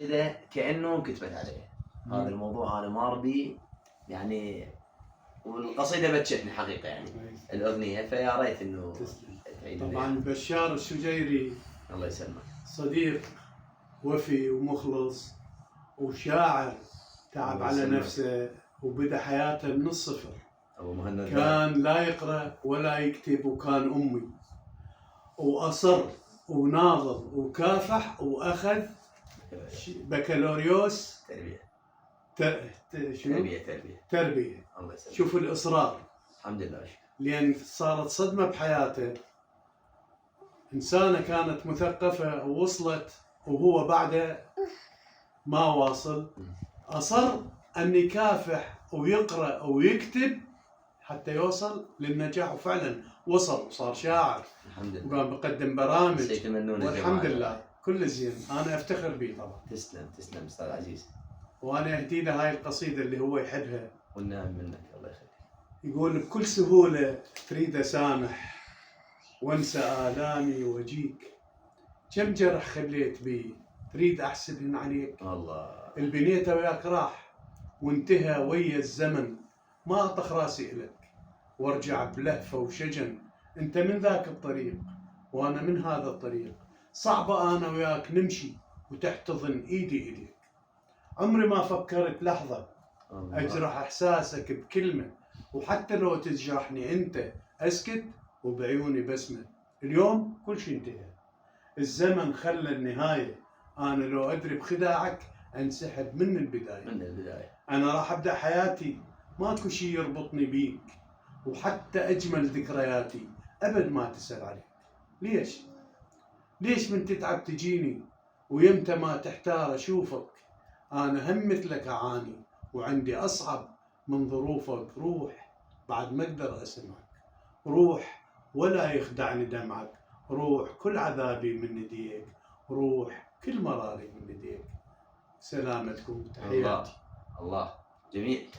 إذا كأنه كتبت عليه. هذا الموضوع أنا مار بي يعني، والقصيدة بتشتني حقيقة يعني الأغنية، فيا ريت إنه طبعا بشار الشجيري الله يسلمك صديق وفي ومخلص وشاعر، تعب على نفسه وبدأ حياته من الصفر. أبو مهند كان لا يقرأ ولا يكتب وكان أمي، وأصر وناضل وكافح وأخذ بكالوريوس تربية. الله يسلمك. شوف الإصرار. الحمد لله. لأن صارت صدمة بحياته، إنسانة كانت مثقفة ووصلت وهو بعده ما واصل. أصر أن يكافح ويقرأ ويكتب حتى يوصل للنجاح، وفعلا وصل وصار شاعر. الحمد لله. وكان بقدم برامج والحمد لله كل زين. أنا أفتخر به طبعا. تسلم تسلم أستاذ عزيز. وأنا أهدي له هاي القصيدة اللي هو يحبها. والنعم منك الله يخليك. يقول: بكل سهولة تريد أسامح وانسى آلامي وجيك، كم جرح خليت بي تريد أحسبهن عليك. الله. البنيته وياك راح وانتهى ويا الزمن، ما أطخ راسي إلك وارجع بلهفة وشجن. انت من ذاك الطريق وانا من هذا الطريق، صعبة انا وياك نمشي وتحتضن ايدي اليك. عمري ما فكرت لحظة اجرح احساسك بكلمة، وحتى لو تجرحني انت اسكت وبعيوني بسمة. اليوم كل شيء انتهى، الزمن خلى النهاية. انا لو ادري بخداعك انسحب من البداية. انا راح ابدأ حياتي، ماكو شي يربطني بيك، وحتى اجمل ذكرياتي ابد ما تسأل عليك. ليش من تتعب تجيني ويمتى ما تحتار اشوفك. انا هم مثلك اعاني وعندي اصعب من ظروفك. روح بعد ما اقدر اسمعك، روح ولا يخدعني دمعك. روح كل عذابي من يديك، روح كل مراري من يديك. سلامتكم، تحياتي. الله جميل.